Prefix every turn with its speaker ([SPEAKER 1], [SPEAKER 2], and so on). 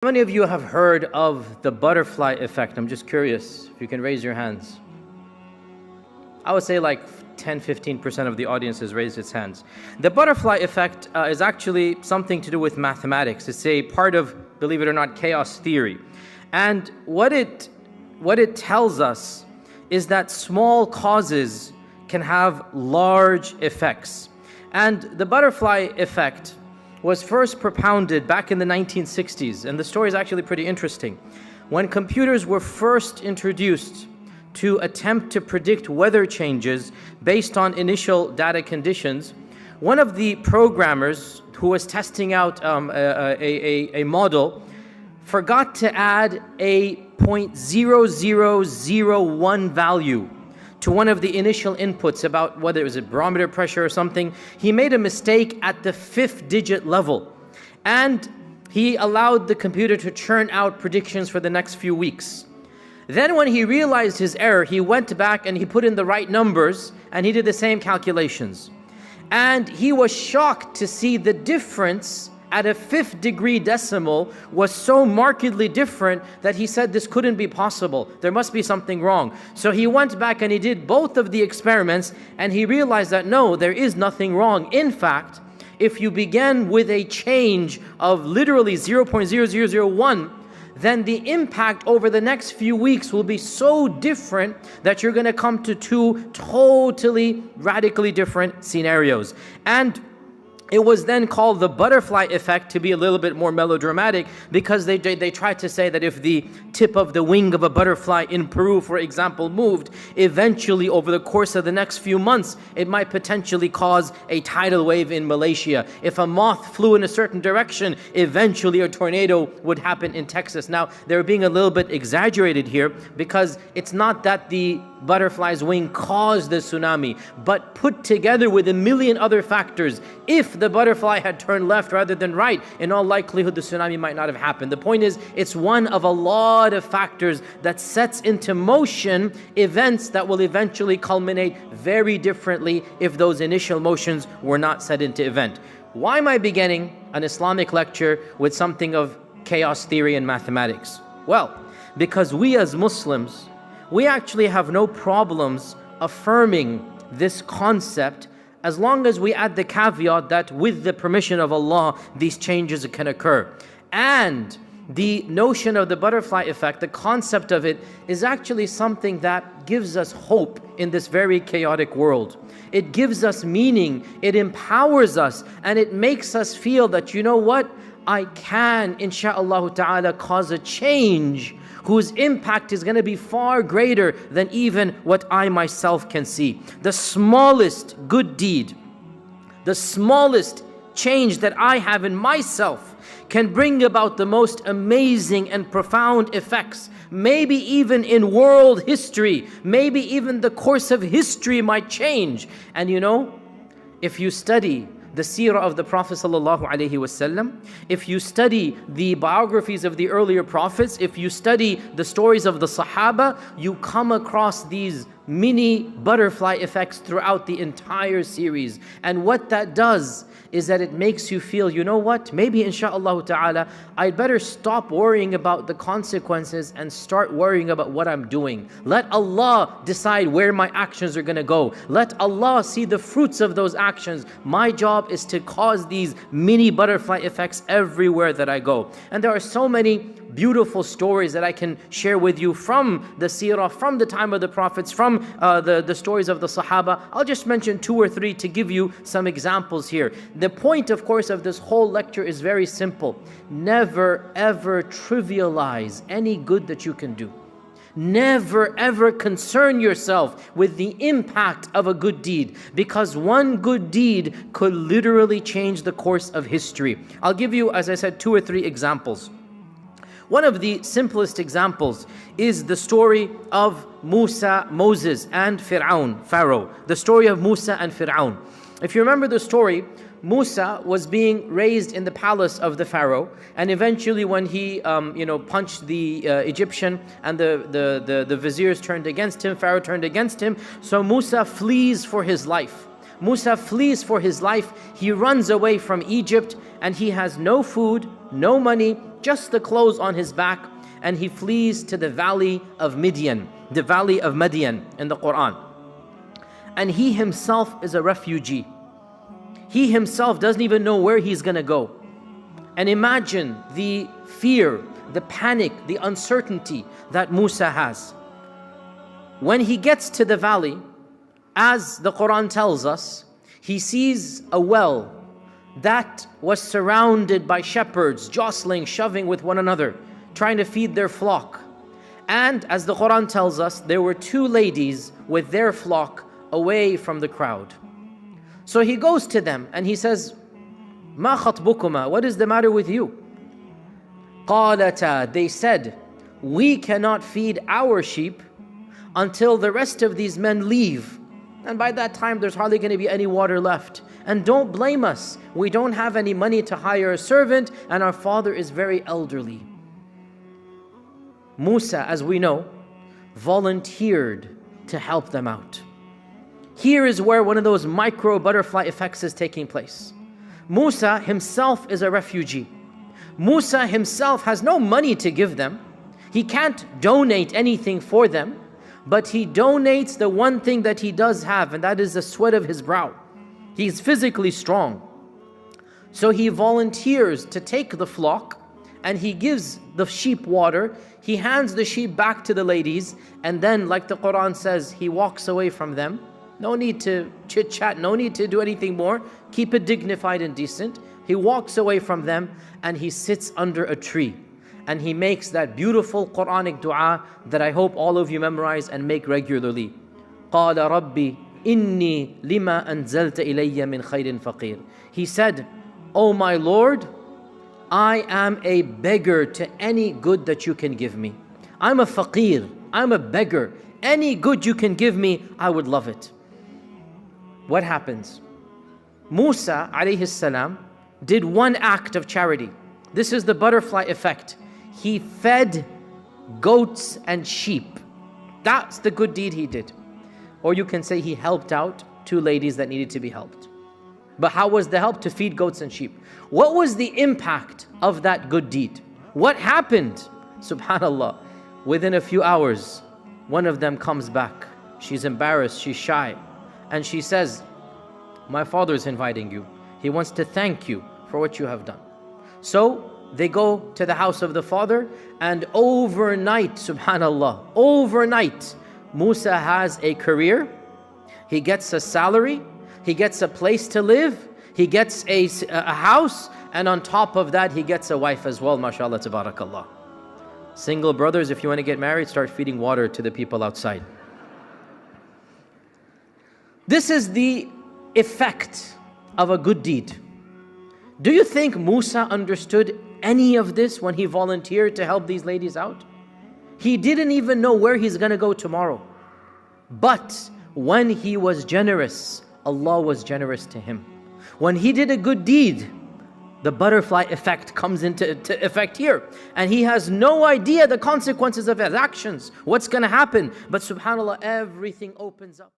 [SPEAKER 1] How many of you have heard of the butterfly effect? I'm just curious if you can raise your hands. I would say like 10-15% of the audience has raised its hands. The butterfly effect is actually something to do with mathematics. It's a part of, believe it or not, chaos theory. And what it tells us is that small causes can have large effects. And the butterfly effect was first propounded back in the 1960s, and the story is actually pretty interesting. When computers were first introduced to attempt to predict weather changes based on initial data conditions, one of the programmers who was testing out a model forgot to add a 0.0001 value to one of the initial inputs about whether it was a barometer pressure or something. He made a mistake at the 5th digit level, and he allowed the computer to churn out predictions for the next few weeks. Then when he realized his error, he went back and he put in the right numbers and he did the same calculations. And he was shocked to see the difference at a 5th degree decimal was so markedly different that he said this couldn't be possible. There must be something wrong. So he went back and he did both of the experiments, and he realized that no, there is nothing wrong. In fact, if you begin with a change of literally 0.0001, then the impact over the next few weeks will be so different that you're going to come to two totally radically different scenarios. And it was then called the butterfly effect, to be a little bit more melodramatic, because they tried to say that if the tip of the wing of a butterfly in Peru, for example, moved, eventually over the course of the next few months, it might potentially cause a tidal wave in Malaysia. If a moth flew in a certain direction, eventually a tornado would happen in Texas. Now, they're being a little bit exaggerated here, because it's not that the butterfly's wing caused the tsunami, but put together with a million other factors, if the butterfly had turned left rather than right, in all likelihood the tsunami might not have happened. The point is, it's one of a lot of factors that sets into motion events that will eventually culminate very differently if those initial motions were not set into event. Why am I beginning an Islamic lecture with something of chaos theory and mathematics? Well, because we as Muslims, we actually have no problems affirming this concept as long as we add the caveat that with the permission of Allah, these changes can occur. And the notion of the butterfly effect, the concept of it, is actually something that gives us hope in this very chaotic world. It gives us meaning, it empowers us, and it makes us feel that, you know what, I can, insha'Allah ta'ala, cause a change whose impact is going to be far greater than even what I myself can see. The smallest good deed, the smallest change that I have in myself can bring about the most amazing and profound effects. Maybe even in world history, maybe even the course of history might change. And you know, if you study the seerah of the Prophet ﷺ, if you study the biographies of the earlier prophets, if you study the stories of the Sahaba, you come across these mini butterfly effects throughout the entire series. And what that does is that it makes you feel, you know what, maybe insha'Allah ta'ala, I'd better stop worrying about the consequences and start worrying about what I'm doing. Let Allah decide where my actions are going to go. Let Allah see the fruits of those actions. My job is to cause these mini butterfly effects everywhere that I go. And there are so many beautiful stories that I can share with you from the seerah, from the time of the prophets, from the stories of the Sahaba. I'll just mention 2 or 3 to give you some examples here. The point, of course, of this whole lecture is very simple. Never ever trivialize any good that you can do. Never ever concern yourself with the impact of a good deed, because one good deed could literally change the course of history. I'll give you, as I said, 2 or 3 examples. One of the simplest examples is the story of Moses and Pharaoh. The story of Musa and Fir'aun. If you remember the story, Musa was being raised in the palace of the Pharaoh, and eventually when he punched the Egyptian and the viziers turned against him, Pharaoh turned against him, so Musa flees for his life. Musa flees for his life. He runs away from Egypt, and he has no food, no money, just the clothes on his back, and he flees to the valley of Midian, the valley of Madian in the Quran. And he himself is a refugee. He himself doesn't even know where he's gonna go. And imagine the fear, the panic, the uncertainty that Musa has. When he gets to the valley, as the Quran tells us, he sees a well that was surrounded by shepherds, jostling, shoving with one another, trying to feed their flock. And as the Quran tells us, there were two ladies with their flock away from the crowd. So he goes to them and he says, "Ma khatbukuma, what is the matter with you?" قالتا, they said, "We cannot feed our sheep until the rest of these men leave. And by that time, there's hardly going to be any water left. And don't blame us. We don't have any money to hire a servant, and our father is very elderly." Musa, as we know, volunteered to help them out. Here is where one of those micro butterfly effects is taking place. Musa himself is a refugee. Musa himself has no money to give them. He can't donate anything for them, but he donates the one thing that he does have, and that is the sweat of his brow. He's physically strong. So he volunteers to take the flock, and he gives the sheep water. He hands the sheep back to the ladies, and then, like the Quran says, he walks away from them. No need to chit-chat, no need to do anything more. Keep it dignified and decent. He walks away from them, and he sits under a tree. And he makes that beautiful Quranic dua that I hope all of you memorize and make regularly. قَالَ رَبِّي إِنِّي لِمَا أَنزَلْتَ إِلَيَّ مِنْ خَيْرٍ فَقِيرٍ. He said, "Oh my Lord, I am a beggar to any good that you can give me. I'm a faqir, I'm a beggar. Any good you can give me, I would love it." What happens? Musa alayhi salam did one act of charity. This is the butterfly effect. He fed goats and sheep. That's the good deed he did. Or you can say he helped out two ladies that needed to be helped. But how was the help? To feed goats and sheep. What was the impact of that good deed? What happened? Subhanallah. Within a few hours, one of them comes back. She's embarrassed, she's shy. And she says, "My father is inviting you. He wants to thank you for what you have done." So they go to the house of the father, and overnight, subhanallah, overnight, Musa has a career, he gets a salary, he gets a place to live, he gets a house, and on top of that, he gets a wife as well, mashallah, tabarakallah. Single brothers, if you want to get married, start feeding water to the people outside. This is the effect of a good deed. Do you think Musa understood any of this when he volunteered to help these ladies out? He didn't even know where he's going to go tomorrow. But when he was generous, Allah was generous to him. When he did a good deed, the butterfly effect comes into effect here. And he has no idea the consequences of his actions, what's going to happen. But subhanAllah, everything opens up.